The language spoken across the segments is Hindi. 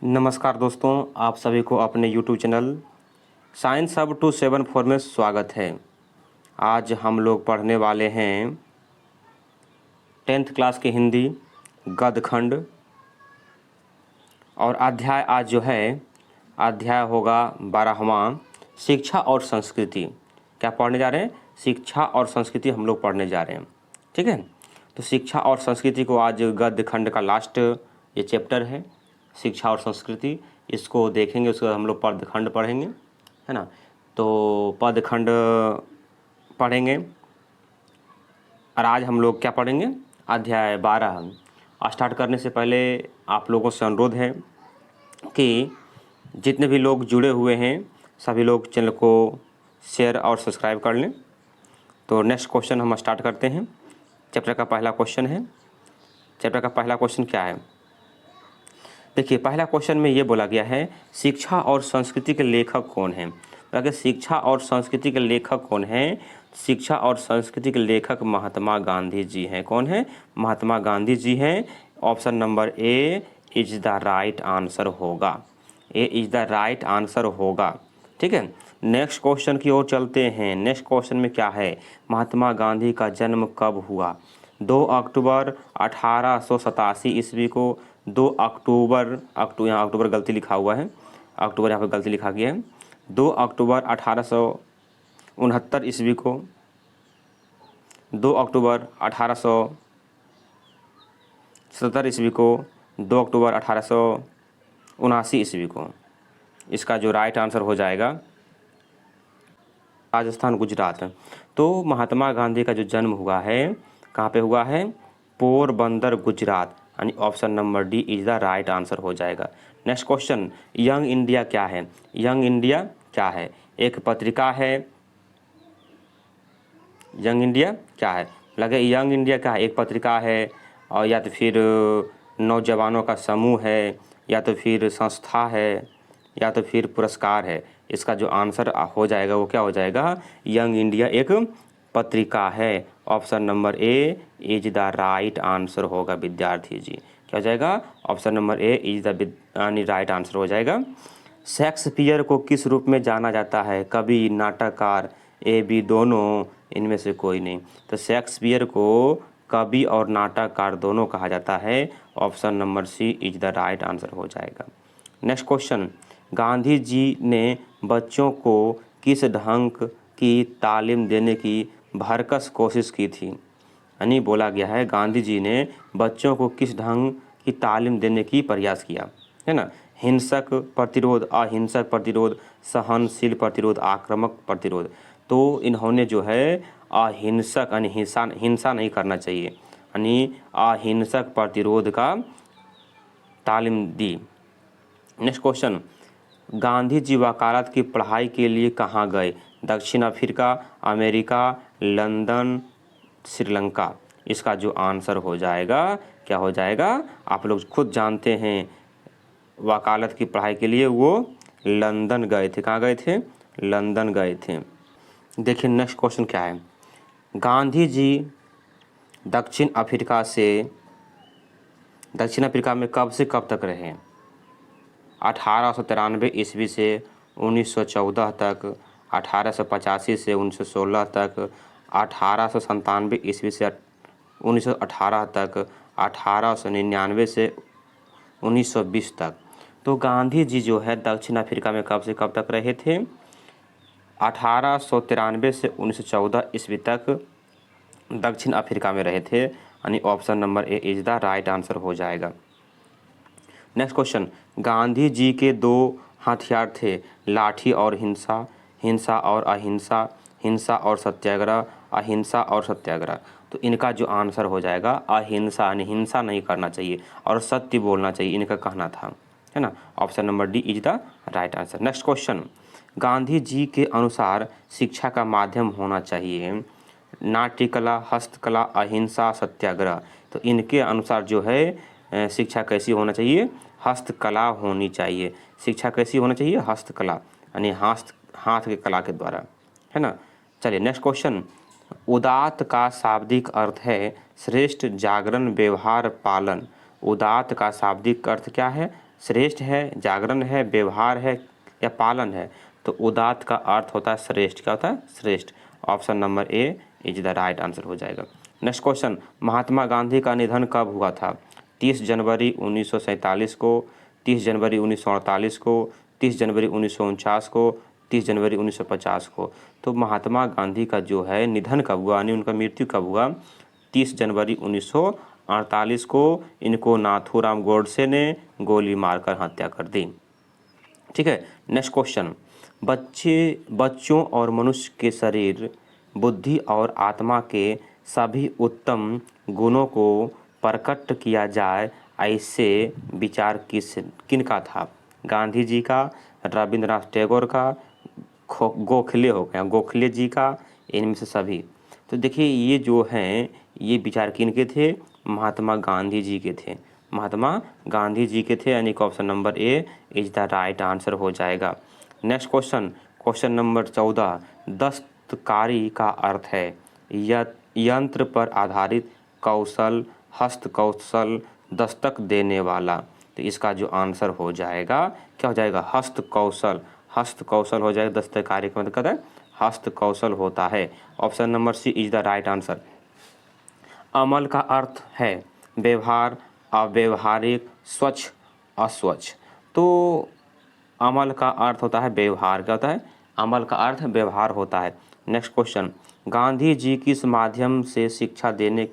नमस्कार दोस्तों, आप सभी को अपने यूट्यूब चैनल साइंस हब 274 में स्वागत है। आज हम लोग पढ़ने वाले हैं 10th क्लास की हिंदी गद्यखंड और अध्याय आज जो है अध्याय होगा 12वां शिक्षा और संस्कृति। क्या पढ़ने जा रहे हैं? शिक्षा और संस्कृति हम लोग पढ़ने जा रहे हैं। ठीक है, तो शिक्षा और संस्कृति को आज गद्यखंड का लास्ट ये चैप्टर है, शिक्षा और संस्कृति। इसको देखेंगे, उसके बाद हम लोग पदखंड पढ़ेंगे, है ना। तो पदखंड पढ़ेंगे और आज हम लोग क्या पढ़ेंगे? अध्याय 12। स्टार्ट करने से पहले आप लोगों से अनुरोध है कि जितने भी लोग जुड़े हुए हैं सभी लोग चैनल को शेयर और सब्सक्राइब कर लें। तो नेक्स्ट क्वेश्चन हम स्टार्ट करते हैं। चैप्टर का पहला क्वेश्चन है। चैप्टर का पहला क्वेश्चन क्या है? देखिए, पहला क्वेश्चन में ये बोला गया है शिक्षा और संस्कृति के लेखक कौन हैं। अगर शिक्षा और संस्कृति के लेखक कौन हैं? शिक्षा और संस्कृति के लेखक महात्मा गांधी जी हैं। कौन है? महात्मा गांधी जी हैं। Option number A is the right answer होगा। ए इज द राइट आंसर होगा। ठीक है, नेक्स्ट क्वेश्चन की ओर चलते हैं। नेक्स्ट क्वेश्चन में क्या है? महात्मा गांधी का जन्म कब हुआ? 2 अक्टूबर 1887 ईस्वी को। 2 अक्टूबर यहाँ अक्टूबर गलती लिखा हुआ है, अक्टूबर यहाँ पे गलती लिखा गया है। 2 अक्टूबर 1869 ईस्वी को। 2 अक्टूबर 1870 ईस्वी को। 2 अक्टूबर 1879 ईस्वी को। इसका जो राइट आंसर हो जाएगा राजस्थान गुजरात। तो महात्मा गांधी का जो जन्म हुआ है कहाँ पे हुआ है? पोरबंदर गुजरात, यानी option number D is the right answer हो जाएगा। नेक्स्ट क्वेश्चन, यंग इंडिया क्या है? यंग इंडिया क्या है? एक पत्रिका है। यंग इंडिया क्या है? लगे यंग इंडिया क्या है? एक पत्रिका है, और या तो फिर नौजवानों का समूह है, या तो फिर संस्था है, या तो फिर पुरस्कार है। इसका जो आंसर हो जाएगा वो क्या हो जाएगा? यंग इंडिया एक पत्रिका है। Option number A is the right answer होगा विद्यार्थी जी। क्या हो जाएगा? Option number A is the right answer हो जाएगा। शेक्सपियर को किस रूप में जाना जाता है? कवि, नाटककार, ए बी दोनों, इनमें से कोई नहीं। तो शेक्सपियर को कवि और नाटककार दोनों कहा जाता है। Option number C is the right answer हो जाएगा। नेक्स्ट क्वेश्चन, गांधी जी ने बच्चों को किस ढंग की तालीम देने की भरकस कोशिश की थी? यानी बोला गया है गांधी जी ने बच्चों को किस ढंग की तालीम देने की प्रयास किया, है ना। हिंसक प्रतिरोध, अहिंसक प्रतिरोध, सहनशील प्रतिरोध, आक्रामक प्रतिरोध। तो इन्होंने जो है अहिंसक यानी हिंसा नहीं करना चाहिए, यानी अहिंसक प्रतिरोध का तालीम दी। नेक्स्ट क्वेश्चन, गांधी जी वकालत की पढ़ाई के लिए कहाँ गए? दक्षिण अफ्रीका, अमेरिका, लंदन, श्रीलंका। इसका जो आंसर हो जाएगा क्या हो जाएगा? आप लोग खुद जानते हैं, वकालत की पढ़ाई के लिए वो लंदन गए थे। कहाँ गए थे? लंदन गए थे। देखिए नेक्स्ट क्वेश्चन क्या है। गांधी जी दक्षिण अफ्रीका में कब से कब तक रहे? 1893 ईस्वी से 1914 तक, 1885 से 1916 तक, 1897 ईस्वी से 1918 तक, 1899 से 1920 तक। तो गांधी जी जो है दक्षिण अफ्रीका में कब से कब तक रहे थे? 1893 से 1914 ईस्वी तक दक्षिण अफ्रीका में रहे थे, यानी option number A is the right answer हो जाएगा। नेक्स्ट क्वेश्चन, गांधी जी के 2 हथियार थे, लाठी और हिंसा, हिंसा और अहिंसा, हिंसा और सत्याग्रह, अहिंसा और सत्याग्रह। तो इनका जो आंसर हो जाएगा अहिंसा, यानी हिंसा नहीं करना चाहिए और सत्य बोलना चाहिए, इनका कहना था, है ना। Option number D is the right answer. Next question, Gandhi ji के अनुसार शिक्षा का माध्यम होना चाहिए नाट्यकला, हस्तकला, अहिंसा, सत्याग्रह। तो इनके अनुसार जो है शिक्षा कैसी होना चाहिए? हस्तकला होनी चाहिए। शिक्षा कैसी होना चाहिए? हस्तकला, यानी हाथ के कला के द्वारा, है ना। चलिए नेक्स्ट क्वेश्चन, उदात्त का शाब्दिक अर्थ है श्रेष्ठ, जागरण, व्यवहार, पालन। उदात्त का शाब्दिक अर्थ क्या है? श्रेष्ठ है, जागरण है, व्यवहार है या पालन है? तो उदात्त का अर्थ होता है श्रेष्ठ। क्या होता है? श्रेष्ठ। Option number A is the right answer हो जाएगा। नेक्स्ट क्वेश्चन, महात्मा गांधी का निधन कब हुआ था? 30 जनवरी 1947 को, 30 जनवरी 1948 को, 30 जनवरी 1949 को, 30 जनवरी 1950 को। तो महात्मा गांधी का जो है निधन कब हुआ, यानी उनका मृत्यु कब हुआ? 30 जनवरी 1948 को इनको नाथूराम गोडसे ने गोली मारकर हत्या कर दी। ठीक है। नेक्स्ट क्वेश्चन, बच्चों और मनुष्य के शरीर, बुद्धि और आत्मा के सभी उत्तम गुणों को प्रकट किया जाए, ऐसे विचार किनका था? गांधी जी का, रविंद्रनाथ टैगोर का, गोखले हो गया, गोखले जी का, इनमें से सभी। तो देखिए ये जो हैं ये विचार किनके थे? महात्मा गांधी जी के थे। महात्मा गांधी जी के थे, यानी कि option number A is the right answer हो जाएगा। नेक्स्ट क्वेश्चन, क्वेश्चन नंबर 14, दस्तकारी का अर्थ है यंत्र पर आधारित कौशल, हस्त कौशल, दस्तक देने वाला। तो इसका जो आंसर हो जाएगा क्या हो जाएगा? हस्त कौशल। हस्त कौशल हो जाएगा। दस्तकारी का मतलब है हस्त कौशल होता है। Option number C is the right answer. अमल का अर्थ है व्यवहार, अव्यवहारिक, स्वच्छ, अस्वच्छ। तो अमल का अर्थ होता है व्यवहार। क्या होता है? अमल का अर्थ व्यवहार होता है। नेक्स्ट क्वेश्चन, गांधी जी किस माध्यम से शिक्षा देने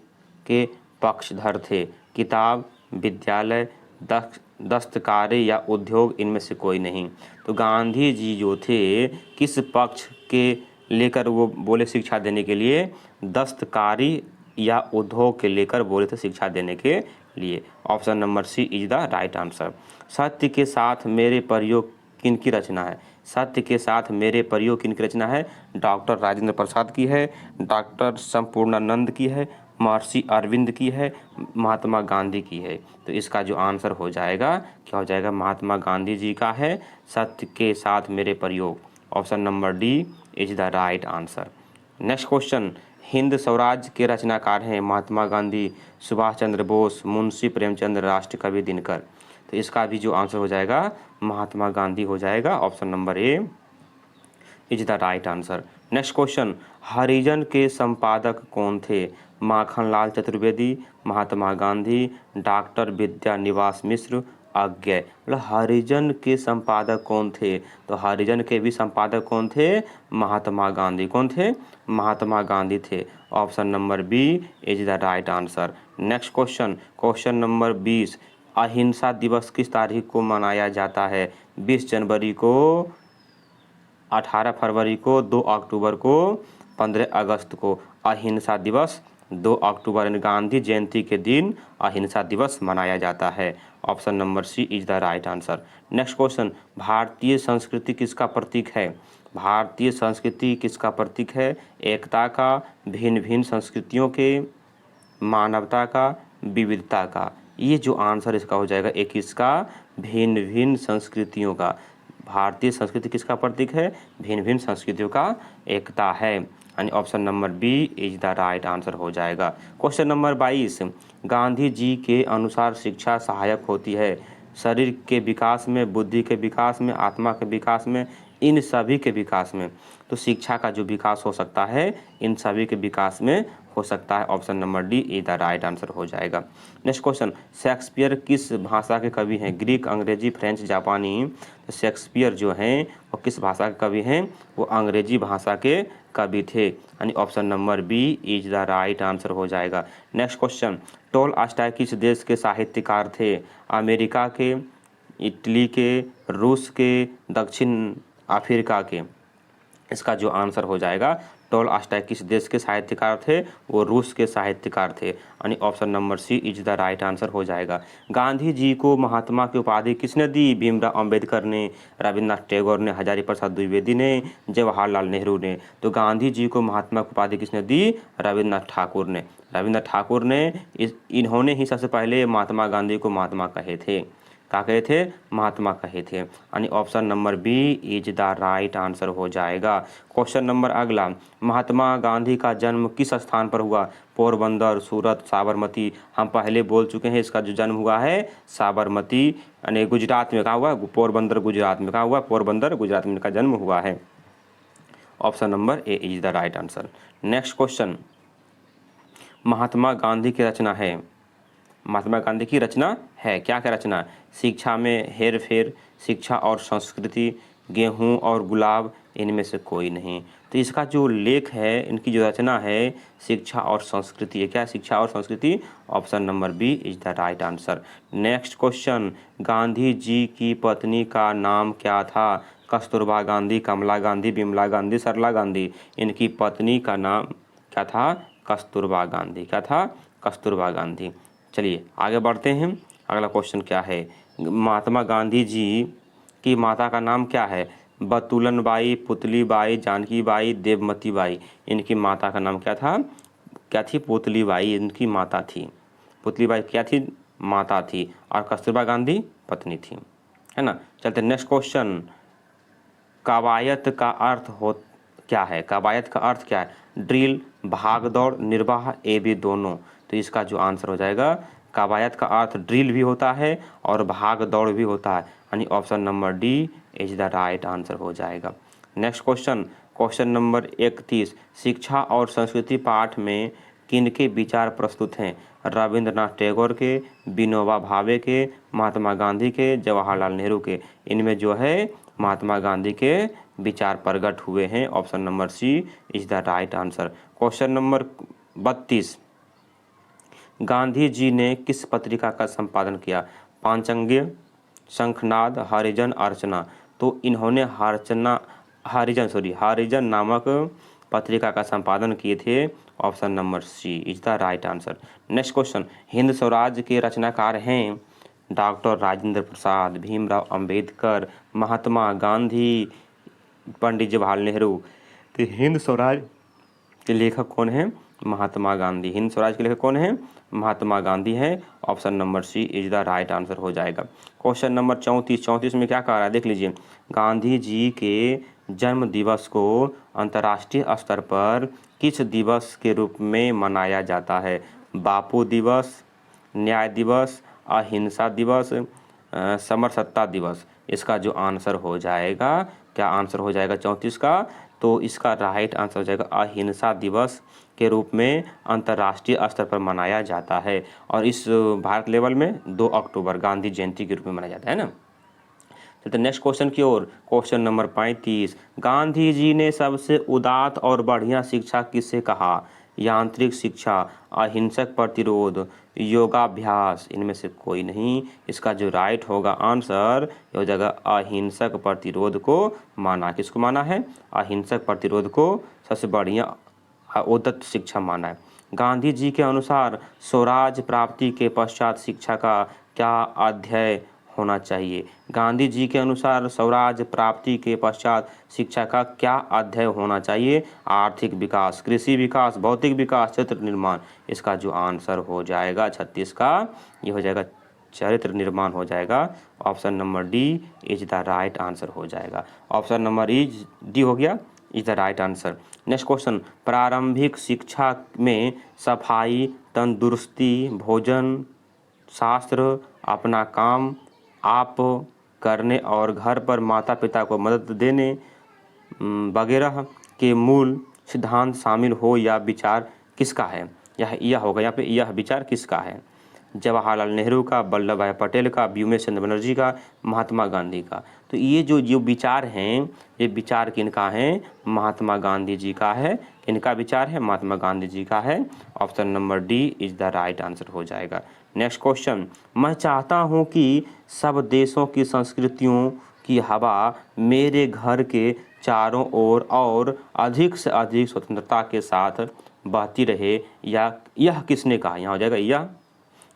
के पक्षधर थे? किताब, विद्यालय, दस्तकारी या उद्योग, इनमें से कोई नहीं। तो गांधी जी जो थे किस पक्ष के लेकर वो बोले शिक्षा देने के लिए? दस्तकारी या उद्योग के लेकर बोले थे शिक्षा देने के लिए। Option number C is the right answer. सत्य के साथ मेरे प्रयोग किनकी रचना है? सत्य के साथ मेरे प्रयोग किनकी रचना है? डॉक्टर राजेंद्र प्रसाद की है, डॉक्टर संपूर्णानंद की है, महर्षि अरविंद की है, महात्मा गांधी की है। तो इसका जो आंसर हो जाएगा क्या हो जाएगा? महात्मा गांधी जी का है सत्य के साथ मेरे प्रयोग। Option number D is the right answer. Next question, Hind Swaraj के रचनाकार हैं महात्मा गांधी, सुभाष चंद्र बोस, मुंशी प्रेमचंद, राष्ट्रकवि दिनकर। तो इसका भी जो आंसर हो जाएगा महात्मा गांधी हो जाएगा। Option number A is the right answer. Next question, Harijan के संपादक कौन थे? माखनलाल चतुर्वेदी, महात्मा गांधी, डॉक्टर विद्यानिवास मिश्र, अज्ञे। मतलब हरिजन के संपादक कौन थे? तो हरिजन के भी संपादक कौन थे? महात्मा गांधी। कौन थे? महात्मा गांधी थे। Option number B is the right answer. Next question, question number 20, अहिंसा दिवस किस तारीख को मनाया जाता है? 20 जनवरी को, 18 फरवरी को, 2 अक्टूबर को, 15 अगस्त को। अहिंसा दिवस 2 अक्टूबर गांधी जयंती के दिन अहिंसा दिवस मनाया जाता है। Option number C is the right answer. Next question, भारतीय संस्कृति किसका प्रतीक है? भारतीय संस्कृति किसका प्रतीक है? एकता का, भिन्न भिन्न संस्कृतियों के, मानवता का, विविधता का। ये जो आंसर इसका हो जाएगा एक इसका भिन्न भिन्न संस्कृतियों का। भारतीय संस्कृति किसका प्रतीक है? भिन्न भिन्न संस्कृतियों का एकता है, यानी option number B is the right answer हो जाएगा। क्वेश्चन नंबर 22, गांधी जी के अनुसार शिक्षा सहायक होती है शरीर के विकास में, बुद्धि के विकास में, आत्मा के विकास में, इन सभी के विकास में। तो शिक्षा का जो विकास हो सकता है इन सभी के विकास में हो सकता है। Option number D is the right answer हो जाएगा। नेक्स्ट क्वेश्चन, शेक्सपियर किस भाषा के कवि हैं? ग्रीक, अंग्रेजी, फ्रेंच, जापानी। तो शेक्सपियर जो हैं वो किस भाषा के कवि हैं? वो अंग्रेजी भाषा के कवि थे, यानी option number B is the right answer हो जाएगा। नेक्स्ट क्वेश्चन, टोलस्टॉय किस देश के साहित्यकार थे? अमेरिका के, इटली के, रूस के, दक्षिण अफ्रीका के। इसका जो आंसर हो जाएगा टोलस्टॉय किस देश के साहित्यकार थे? वो रूस के साहित्यकार थे, यानी option number C is the right answer हो जाएगा। गांधी जी को महात्मा की उपाधि किसने दी? भीमराव अंबेडकर ने, रविंद्रनाथ टैगोर ने, हजारी प्रसाद द्विवेदी ने, जवाहरलाल नेहरू ने। तो गांधी जी को महात्मा की उपाधि किसने दी? रविंद्रनाथ ठाकुर ने। इन्होंने ही सबसे पहले महात्मा गांधी को महात्मा कहे थे। क्या कहे थे? महात्मा कहे थे। यानी option number B is the right answer हो जाएगा। क्वेश्चन नंबर अगला, महात्मा गांधी का जन्म किस स्थान पर हुआ? पोरबंदर, सूरत, साबरमती। हम पहले बोल चुके हैं, इसका जो जन्म हुआ है साबरमती यानी गुजरात में। कहा हुआ? पोरबंदर गुजरात में। कहा हुआ? पोरबंदर गुजरात में इनका जन्म हुआ है। Option number A is the right answer. Next question, Mahatma Gandhi की रचना है। महात्मा गांधी की रचना है, क्या क्या रचना? शिक्षा में हेर फेर, शिक्षा और संस्कृति, गेहूं और गुलाब, इनमें से कोई नहीं। तो इसका जो लेख है, इनकी जो रचना है, शिक्षा और संस्कृति है। क्या? शिक्षा और संस्कृति। Option number B is the right answer. Next question, Gandhi ji की पत्नी का नाम क्या था? कस्तूरबा गांधी, कमला गांधी, बिमला गांधी, सरला गांधी। इनकी पत्नी का नाम क्या था? कस्तूरबा गांधी। क्या था? कस्तूरबा गांधी। चलिए आगे बढ़ते हैं। अगला क्वेश्चन क्या है? महात्मा गांधी जी की माता का नाम क्या है? बतुलन बाई, पुतली बाई, जानकी बाई, देवमती बाई। इनकी माता का नाम क्या था? क्या थी? पुतली बाई इनकी माता थी। पुतली बाई क्या थी? माता थी। और कस्तूरबा गांधी पत्नी थी, है ना। चलते नेक्स्ट क्वेश्चन, कवायद का अर्थ हो क्या है? कवायद का अर्थ क्या है? ड्रिल, भाग दौड़, निर्वाह, ए बी दोनों। तो इसका जो आंसर हो जाएगा, कवायद का अर्थ ड्रिल भी होता है और भाग दौड़ भी होता है। यानी option number D is the right answer हो जाएगा। नेक्स्ट क्वेश्चन, क्वेश्चन नंबर 31, शिक्षा और संस्कृति पाठ में किनके विचार प्रस्तुत हैं? रविंद्रनाथ टैगोर के, विनोबा भावे के, महात्मा गांधी के, जवाहरलाल नेहरू के। इनमें जो है महात्मा गांधी के विचार प्रकट हुए हैं। Option number C is the right answer. Question number 32, Gandhi ji ने किस पत्रिका का संपादन किया? पांचंग्य, शंखनाद, हरिजन, अर्चना। तो इन्होंने हरिजन नामक पत्रिका का संपादन किए थे। Option number C is the right answer. Next question, Hind Swaraj के रचनाकार हैं डॉक्टर राजेंद्र प्रसाद, भीमराव अंबेडकर, महात्मा गांधी, पंडित जवाहरलाल नेहरू। तो हिंद स्वराज के लेखक कौन हैं? महात्मा गांधी। हिंद स्वराज के लेखक कौन हैं? महात्मा गांधी हैं। Option number C is the right answer हो जाएगा। क्वेश्चन नंबर 34 में क्या कह रहा है देख लीजिए, गांधी जी के जन्म दिवस को अंतर्राष्ट्रीय स्तर पर किस दिवस के रूप में मनाया जाता है? बापू दिवस, न्याय दिवस, अहिंसा दिवस, समरसत्ता दिवस। इसका जो आंसर हो जाएगा, क्या आंसर हो जाएगा 34 का? तो इसका राइट आंसर हो जाएगा अहिंसा दिवस के रूप में अंतर्राष्ट्रीय स्तर पर मनाया जाता है। और इस भारत लेवल में 2 अक्टूबर गांधी जयंती के रूप में मनाया जाता है ना। चलते नेक्स्ट क्वेश्चन की ओर। क्वेश्चन नंबर 35, गांधी जी ने सबसे उदात्त और बढ़िया शिक्षा किसे कहा? यांत्रिक शिक्षा, अहिंसक प्रतिरोध, योगाभ्यास, इनमें से कोई नहीं। इसका जो राइट होगा आंसर हो जाएगा अहिंसक प्रतिरोध को माना। किसको माना है? अहिंसक प्रतिरोध को सबसे बढ़िया उदात्त शिक्षा माना है। गांधी जी के अनुसार स्वराज प्राप्ति के पश्चात शिक्षा का क्या अध्यय होना चाहिए? गांधी जी के अनुसार स्वराज प्राप्ति के पश्चात शिक्षा का क्या अध्यय होना चाहिए? आर्थिक विकास, कृषि विकास, भौतिक विकास, क्षेत्र निर्माण। इसका जो आंसर हो जाएगा 36 का, ये हो जाएगा चरित्र निर्माण हो जाएगा। Option number D is the right answer हो जाएगा। ऑप्शन नंबर डी हो गया is the right answer. Next question, प्रारंभिक शिक्षा में सफाई, तंदुरुस्ती, भोजन, शास्त्र, अपना काम आप करने और घर पर माता पिता को मदद देने वगैरह के मूल सिद्धांत शामिल हो या विचार किसका है? यह होगा यहाँ पे, यह विचार किसका है? जवाहरलाल नेहरू का, वल्लभ भाई पटेल का, व्योमेश चंद्र बनर्जी का, महात्मा गांधी का। तो ये जो विचार हैं, ये विचार किनका है? महात्मा गांधी जी का है। किनका विचार है? महात्मा गांधी जी का है। Option number D is the right answer हो जाएगा। नेक्स्ट क्वेश्चन, मैं चाहता हूँ कि सब देशों की संस्कृतियों की हवा मेरे घर के चारों ओर और अधिक से अधिक स्वतंत्रता के साथ बहती रहे। या यह किसने कहा? यहाँ हो जाएगा यह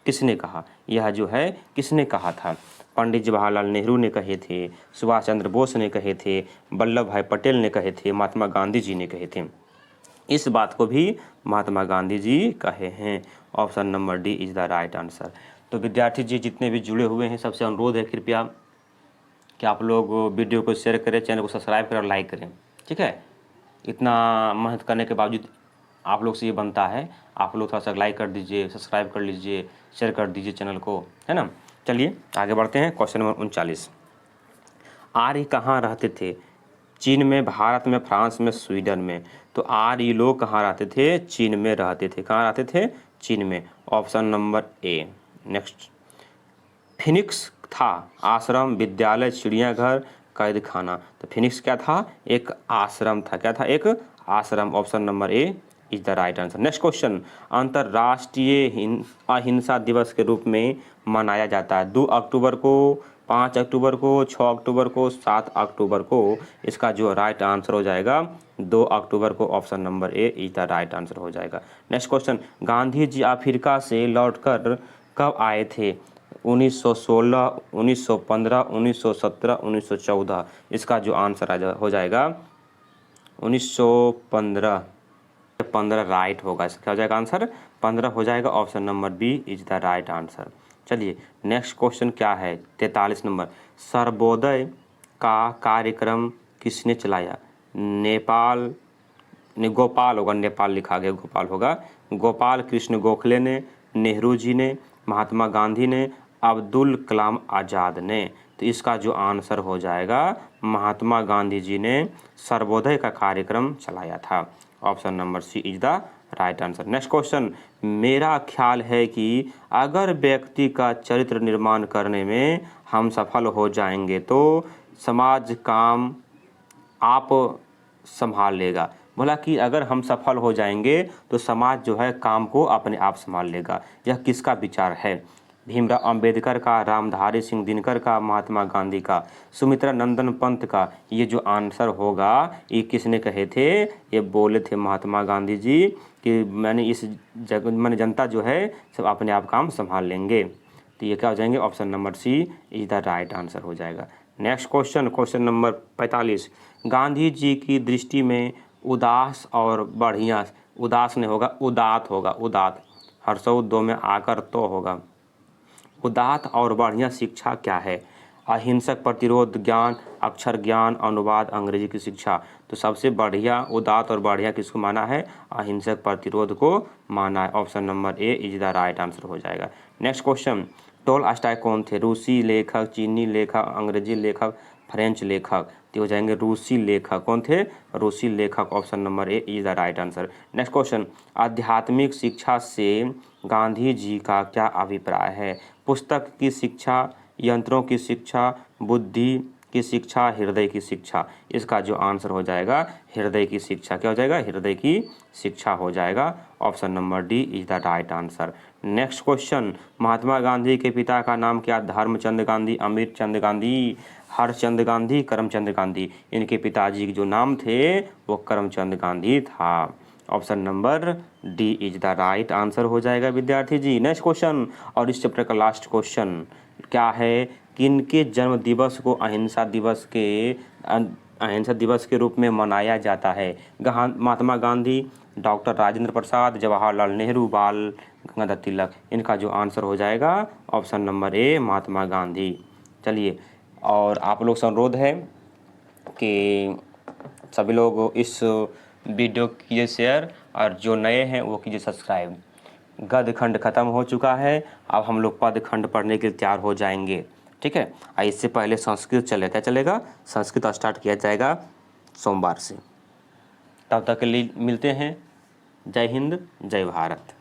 किसने कहा? यह जो है किसने कहा था? पंडित जवाहरलाल नेहरू ने कहे थे, सुभाष चंद्र बोस ने कहे थे, वल्लभ भाई पटेल ने कहे थे, महात्मा गांधी जी ने कहे थे। इस बात को भी महात्मा गांधी जी कहे हैं। Option number D is the right answer. तो विद्यार्थी जी जितने भी जुड़े हुए हैं, सबसे अनुरोध है कृपया कि आप लोग वीडियो को शेयर करें, चैनल को सब्सक्राइब करें और लाइक करें। ठीक है, इतना मेहनत करने के बावजूद आप लोग से ये बनता है, आप लोग थोड़ा सा लाइक कर दीजिए, सब्सक्राइब कर लीजिए, शेयर कर दीजिए चैनल को, है ना। चलिए आगे बढ़ते हैं। क्वेश्चन नंबर 39, आर्य कहाँ रहते थे? चीन में, भारत में, फ्रांस में, स्वीडन में। तो आर्य लोग कहाँ रहते थे? चीन में रहते थे। कहाँ रहते थे? चीन में। ऑप्शन नंबर ए। नेक्स्ट, फिनिक्स था आश्रम, विद्यालय, चिड़ियाघर, कैद खाना। तो फिनिक्स क्या था? एक आश्रम था। क्या था? एक आश्रम। Option number A is the right answer. Next question, अंतर्राष्ट्रीय अहिंसा दिवस के रूप में मनाया जाता है 2 अक्टूबर को, 5 अक्टूबर को, 6 अक्टूबर को, 7 अक्टूबर को। इसका जो राइट आंसर हो जाएगा 2 अक्टूबर को। Option number A is the right answer हो जाएगा। नेक्स्ट क्वेश्चन, गांधी जी अफ्रीका से लौटकर कब आए थे? 1916, 1915, 1917, 1914। इसका जो आंसर हो जाएगा 1915। 15 राइट होगा। इसका क्या हो जाएगा आंसर? 15 हो जाएगा। Option number B is the right answer. चलिए नेक्स्ट क्वेश्चन क्या है? 43 नंबर, सर्वोदय का कार्यक्रम किसने चलाया? नेपाल ने, गोपाल होगा, नेपाल लिखा गया, गोपाल होगा। गोपाल कृष्ण गोखले ने, नेहरू जी ने, महात्मा गांधी ने, अब्दुल कलाम आज़ाद ने। तो इसका जो आंसर हो जाएगा महात्मा गांधी जी ने सर्वोदय का कार्यक्रम चलाया था। Option number C is the right answer. Next question, मेरा ख्याल है कि अगर व्यक्ति का चरित्र निर्माण करने में हम सफल हो जाएंगे तो समाज काम आप संभाल लेगा। बोला कि अगर हम सफल हो जाएंगे तो समाज जो है काम को अपने आप संभाल लेगा। यह किसका विचार है? भीमराव अंबेडकर का, रामधारी सिंह दिनकर का, महात्मा गांधी का, सुमित्रा नंदन पंत का। ये जो आंसर होगा ये किसने कहे थे? ये बोले थे महात्मा गांधी जी कि मैंने जनता जो है सब अपने आप काम संभाल लेंगे। तो ये क्या हो जाएंगे? Option number C is the right answer हो जाएगा। Next question, question number 45, Gandhi ji की दृष्टि में उदास और बढ़िया, उदास नहीं होगा, उदात होगा, उदात, हर्षों दो में आकर तो होगा। उदात और बढ़िया शिक्षा क्या है? अहिंसक प्रतिरोध, ज्ञान, अक्षर ज्ञान, अनुवाद, अंग्रेजी की शिक्षा। तो सबसे बढ़िया, उदात और बढ़िया किसको माना है? अहिंसक प्रतिरोध को माना है। Option number A is the right answer हो जाएगा। नेक्स्ट क्वेश्चन, टोलस्टॉय कौन थे? रूसी लेखक, चीनी लेखक, अंग्रेजी लेखक, फ्रेंच लेखक। तो हो जाएंगे रूसी लेखक। कौन थे? रूसी लेखक। Option number A is the right answer. Next question, आध्यात्मिक शिक्षा से गांधी जी का क्या अभिप्राय है? पुस्तक की शिक्षा, यंत्रों की शिक्षा, बुद्धि की शिक्षा, हृदय की शिक्षा। इसका जो आंसर हो जाएगा हृदय की शिक्षा। क्या हो जाएगा? हृदय की शिक्षा हो जाएगा। Option number D is the right answer. Next question, Mahatma Gandhi के पिता का नाम क्या? धर्मचंद गांधी, अमित चंद गांधी, हरचंद गांधी, करमचंद गांधी। इनके पिताजी के जो नाम थे वो करमचंद गांधी था। Option number D is the right answer हो जाएगा विद्यार्थी जी। नेक्स्ट क्वेश्चन और इस चैप्टर का लास्ट क्वेश्चन क्या है? किनके जन्म दिवस को अहिंसा दिवस के रूप में मनाया जाता है? महात्मा गांधी, डॉक्टर राजेंद्र प्रसाद, जवाहरलाल नेहरू, बाल गंगाधर तिलक। इनका जो आंसर हो जाएगा ऑप्शन नंबर ए महात्मा गांधी। चलिए, और आप लोग से अनुरोध है कि सभी लोग इस वीडियो कीजिए शेयर और जो नए हैं वो कीजिए सब्सक्राइब। गद्य खंड खत्म हो चुका है, अब हम लोग पद खंड पढ़ने के लिए तैयार हो जाएंगे। ठीक है, इससे पहले संस्कृत चलेगा, संस्कृत स्टार्ट किया जाएगा सोमवार से। तब तक के लिए मिलते हैं। जय हिंद, जय भारत।